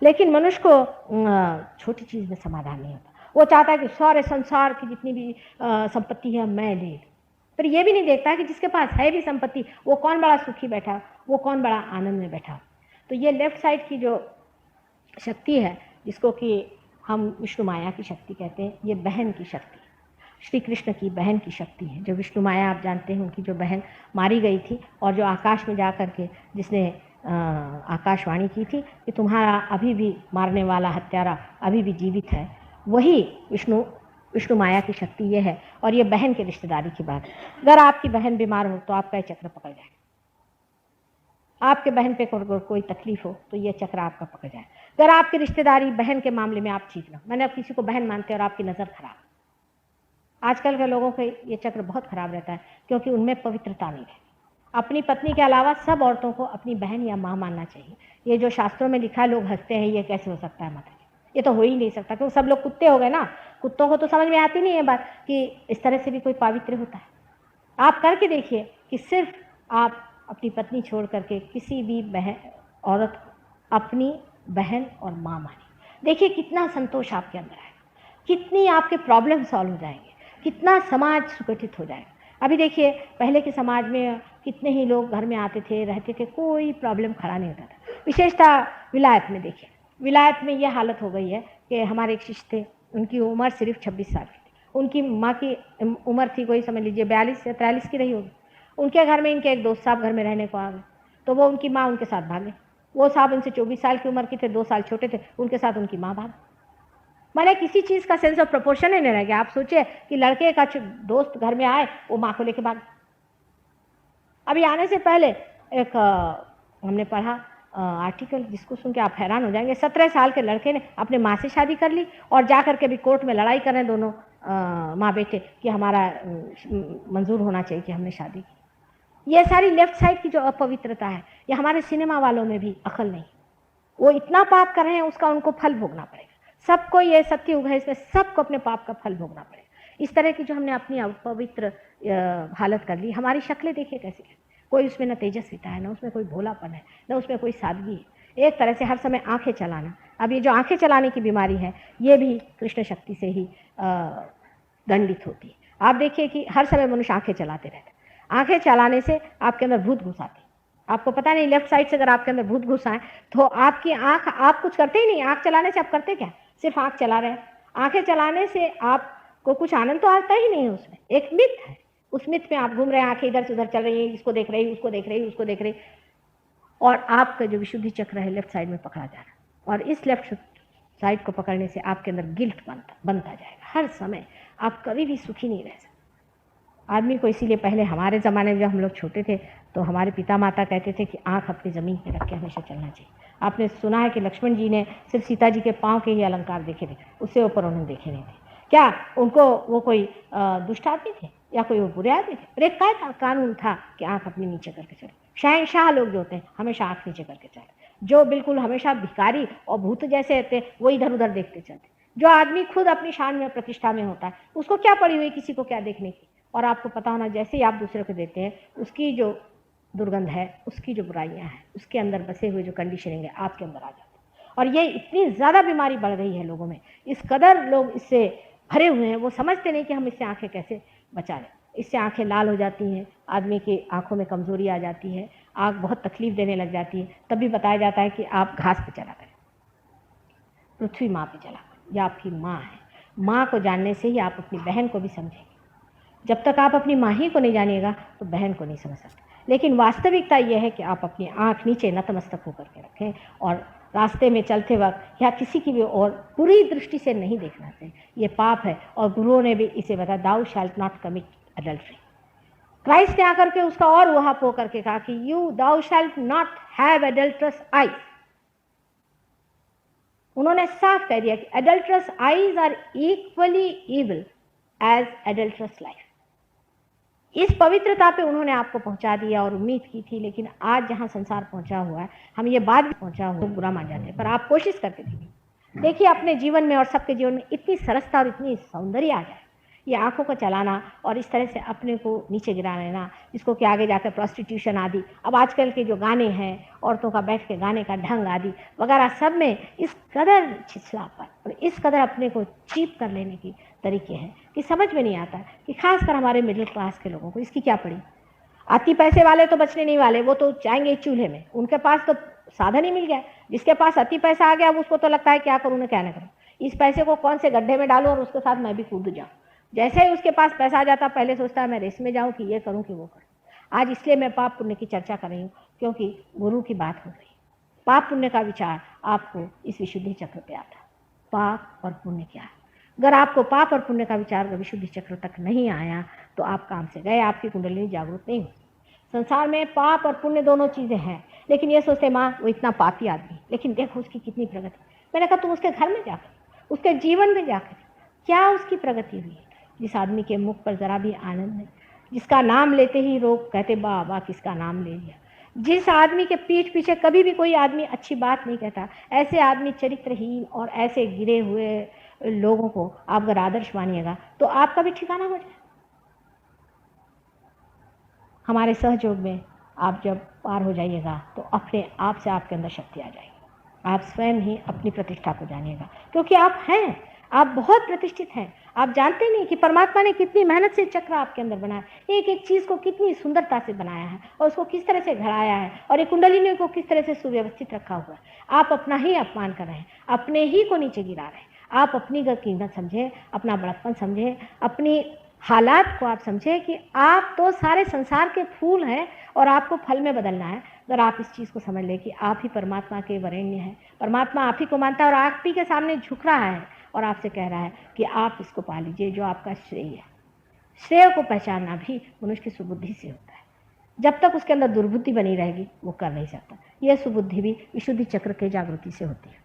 लेकिन मनुष्य को छोटी चीज़ में समाधान नहीं होता। वो चाहता है कि सारे संसार की जितनी भी संपत्ति है मैं ले लूँ, पर ये भी नहीं देखता कि जिसके पास है भी संपत्ति वो कौन बड़ा सुखी बैठा, वो कौन बड़ा आनंद में बैठा। तो ये लेफ्ट साइड की जो शक्ति है, जिसको कि हम विष्णु माया की शक्ति कहते हैं, ये बहन की शक्ति, श्री कृष्ण की बहन की शक्ति है। जो विष्णु माया आप जानते हैं, उनकी जो बहन मारी गई थी और जो आकाश में जा कर के जिसने आकाशवाणी की थी कि तुम्हारा अभी भी मारने वाला हत्यारा अभी भी जीवित है, वही विष्णु माया की शक्ति ये है। और ये बहन के रिश्तेदारी की बात है। अगर आपकी बहन बीमार हो तो आपका ये चक्र पकड़ जाए, आपके बहन पे कोई तकलीफ हो तो ये चक्र आपका पकड़ जाए। अगर आपकी रिश्तेदारी बहन के मामले में आप ठीक ना, मैंने अब किसी को बहन मानते हैं और आपकी नज़र खराब, आजकल के लोगों के ये चक्र बहुत खराब रहता है क्योंकि उनमें पवित्रता नहीं है। अपनी पत्नी के अलावा सब औरतों को अपनी बहन या माँ मानना चाहिए। ये जो शास्त्रों में लिखा है, लोग हंसते हैं, ये कैसे हो सकता है, मतलब ये तो हो ही नहीं सकता, क्योंकि सब लोग कुत्ते हो गए ना। कुत्तों को तो समझ में आती नहीं है बात कि इस तरह से भी कोई पावित्र होता है। आप करके देखिए कि सिर्फ आप अपनी पत्नी छोड़ करके किसी भी बहन औरत अपनी बहन और माँ माने, देखिए कितना संतोष आपके अंदर आएगा, कितनी आपके प्रॉब्लम सॉल्व हो जाएंगे, कितना समाज सुगठित हो जाएगा। अभी देखिए पहले के समाज में कितने ही लोग घर में आते थे, रहते थे, कोई प्रॉब्लम खड़ा नहीं होता था। विशेषतः विलायत में देखिए, विलायत में यह हालत हो गई है कि हमारे एक शिष्य थे, उनकी उम्र सिर्फ 26 साल की थी, उनकी माँ की उम्र थी कोई समझ लीजिए 42 या 43 की रही होगी। उनके घर में इनके एक दोस्त साहब घर में रहने को आ गए, तो वो उनकी माँ उनके साथ भागे। वो साहब उनसे 24 साल की उम्र के थे, 2 साल छोटे थे, उनके साथ उनकी माँ भाग। मैंने किसी चीज़ का सेंस ऑफ प्रोपोर्शन ही नहीं रह गया। आप सोचिए कि लड़के का दोस्त घर में आए, वो माँ को लेके भाग। अभी आने से पहले एक हमने पढ़ा आर्टिकल, जिसको सुन के आप हैरान हो जाएंगे। 17 साल के लड़के ने अपने माँ से शादी कर ली और जा करके भी कोर्ट में लड़ाई कर रहे हैं दोनों माँ बेटे कि हमारा मंजूर होना चाहिए कि हमने शादी की। ये सारी लेफ्ट साइड की जो अपवित्रता है, ये हमारे सिनेमा वालों में भी अकल नहीं। वो इतना पाप कर रहे हैं, उसका उनको फल भोगना पड़ेगा। सबको ये सत्युग है, इसमें सबको अपने पाप का फल भोगना पड़ेगा। इस तरह की जो हमने अपनी अपवित्र हालत कर ली। हमारी शक्लें देखिए कैसी है, कोई उसमें न तेजस्विता है, न उसमें कोई भोलापन है, न उसमें कोई सादगी है। एक तरह से हर समय आंखें चलाना। अब ये जो आंखें चलाने की बीमारी है, ये भी कृष्ण शक्ति से ही दंडित होती है। आप देखिए कि हर समय मनुष्य आंखें चलाते रहते हैं। आंखें चलाने से आपके अंदर भूत घुस आते हैं। आपको पता नहीं, लेफ्ट साइड से अगर आपके अंदर भूत घुस आए तो आपकी आंख, आप कुछ करते ही नहीं। आंख चलाने से आप करते क्या, सिर्फ आंख चला रहे हैं। आंखें चलाने से आपको कुछ आनंद तो आता ही नहीं है, उसमें एक मिथ है। उस मिथ में आप घूम रहे हैं, आंखें इधर से उधर चल रही हैं, इसको देख रही, उसको देख रही, उसको देख रही, और आपका जो विशुद्धि चक्र है लेफ्ट साइड में पकड़ा जा रहा है। और इस लेफ्ट साइड को पकड़ने से आपके अंदर गिल्ट बनता जाएगा। हर समय आप कभी भी सुखी नहीं रह सकते। आदमी को इसीलिए पहले हमारे ज़माने में जब हम लोग छोटे थे तो हमारे पिता माता कहते थे कि आंख अपनी ज़मीन पे रख के हमेशा चलना चाहिए। आपने सुना है कि लक्ष्मण जी ने सिर्फ सीता जी के पाँव के ही अलंकार देखे थे, उससे ऊपर उन्होंने देखे नहीं थे। क्या उनको वो कोई दुष्ट आदमी थे या कोई वो बुरे आदमी थे? पर एक क्या कानून था कि आंख अपनी नीचे करके चले। शहंशाह लोग जो होते हैं हमेशा आंख नीचे करके चले। जो बिल्कुल हमेशा भिखारी और भूत जैसे होते हैं वो इधर उधर देखते चलते। जो आदमी खुद अपनी शान में प्रतिष्ठा में होता है, उसको क्या पड़ी हुई किसी को क्या देखने की। और आपको पता होना, जैसे ही आप दूसरे को देते हैं, उसकी जो दुर्गंध है, उसकी जो बुराइयां हैं, उसके अंदर बसे हुए जो कंडीशनिंग है आपके अंदर आ जाती है। और ये इतनी ज़्यादा बीमारी बढ़ गई है लोगों में, इस कदर लोग इससे भरे हुए हैं, वो समझते नहीं कि हम इससे आंखें कैसे बचा लें। इससे आंखें लाल हो जाती हैं, आदमी की आंखों में कमजोरी आ जाती है, आंख बहुत तकलीफ देने लग जाती है। तब भी बताया जाता है कि आप घास पे चला करें, पृथ्वी माँ पे चला करें, यह आपकी माँ है। माँ को जानने से ही आप अपनी बहन को भी समझेंगे। जब तक आप अपनी माँ ही को नहीं जानिएगा तो बहन को नहीं समझ सकते। लेकिन वास्तविकता यह है कि आप अपनी आँख नीचे नतमस्तक होकर के रखें और रास्ते में चलते वक्त या किसी की भी और पूरी दृष्टि से नहीं देखना चाहिए। ये पाप है और गुरुओं ने भी इसे बताया, दाउ shalt not commit adultery. Christ ने आकर के उसका और वहां पो करके कहा कि you thou shalt not have adulterous eyes. उन्होंने साफ कह दिया कि adulterous eyes are equally evil as adulterous life. इस पवित्रता पे उन्होंने आपको पहुंचा दिया और उम्मीद की थी। लेकिन आज जहां संसार पहुंचा हुआ है, हम ये बात भी पहुंचा हुआ बुरा मान जाते हैं। पर आप कोशिश करके देखिए अपने जीवन में और सबके जीवन में इतनी सरसता और इतनी सौंदर्य आ जाए ये आँखों को चलाना और इस तरह से अपने को नीचे गिरा लेना, जिसको कि आगे जाकर प्रोस्टिट्यूशन आदि, अब आजकल के जो गाने हैं औरतों का बैठ के गाने का ढंग आदि वगैरह, सब में इस कदर छिछलापन और इस कदर अपने को चीप कर लेने की तरीके हैं कि समझ में नहीं आता कि खासकर हमारे मिडिल क्लास के लोगों को इसकी क्या पड़ी। अति पैसे वाले तो बचने नहीं वाले, वो तो जाएंगे चूल्हे में, उनके पास तो साधन ही मिल गया। जिसके पास अति पैसा आ गया अब उसको तो लगता है क्या करूँ ना क्या ना करूँ, इस पैसे को कौन से गड्ढे में डालूं और उसके साथ मैं भी कूद जाऊँ। जैसे ही उसके पास पैसा आ जाता पहले सोचता है मैं रेस में जाऊँ कि ये करूँ कि वो करूँ। आज इसलिए मैं पाप पुण्य की चर्चा कर रही हूँ क्योंकि गुरु की बात हो रही है। पाप पुण्य का विचार आपको इस विशुद्धि चक्र पे आता है। पाप और पुण्य क्या है? अगर आपको पाप और पुण्य का विचार विशुद्धि चक्र तक नहीं आया तो आप काम से गए, आपकी कुंडलिनी जागरूक नहीं हुई। संसार में पाप और पुण्य दोनों चीज़ें हैं, लेकिन ये सोचते माँ वो इतना पापी आदमी, लेकिन देखो उसकी कितनी प्रगति। मैंने कहा तुम उसके घर में जाकर, उसके जीवन में जाकर क्या उसकी प्रगति हुई है? जिस आदमी के मुख पर ज़रा भी आनंद नहीं, जिसका नाम लेते ही लोग कहते बाबा किसका नाम ले लिया, जिस आदमी के पीठ पीछे कभी भी कोई आदमी अच्छी बात नहीं कहता, ऐसे आदमी चरित्रहीन और ऐसे गिरे हुए लोगों को आप अगर आदर्श मानिएगा तो आपका भी ठिकाना हो जाए। हमारे सहयोग में आप जब पार हो जाइएगा तो अपने आप से आपके अंदर शक्ति आ जाएगी। आप स्वयं ही अपनी प्रतिष्ठा को जानिएगा, क्योंकि आप हैं, आप बहुत प्रतिष्ठित हैं। आप जानते नहीं कि परमात्मा ने कितनी मेहनत से चक्र आपके अंदर बनाया, एक एक चीज़ को कितनी सुंदरता से बनाया है और उसको किस तरह से घड़ाया है और एक कुंडलिनी को किस तरह से सुव्यवस्थित रखा हुआ है। आप अपना ही अपमान कर रहे हैं, अपने ही को नीचे गिरा रहे हैं। आप अपनी कीमत समझें, अपना बड़प्पन समझें, अपनी हालात को आप समझें कि आप तो सारे संसार के फूल हैं और आपको फल में बदलना है। अगर आप इस चीज़ को समझ लें कि आप ही परमात्मा के वरेण्य हैं, परमात्मा आप ही को मानता है और आप ही के सामने झुक रहा है और आपसे कह रहा है कि आप इसको पा लीजिए जो आपका श्रेय है। श्रेय को पहचानना भी मनुष्य की सुबुद्धि से होता है। जब तक उसके अंदर दुर्बुद्धि बनी रहेगी वो कर नहीं सकता। यह सुबुद्धि भी विशुद्धि चक्र के जागृति से होती है।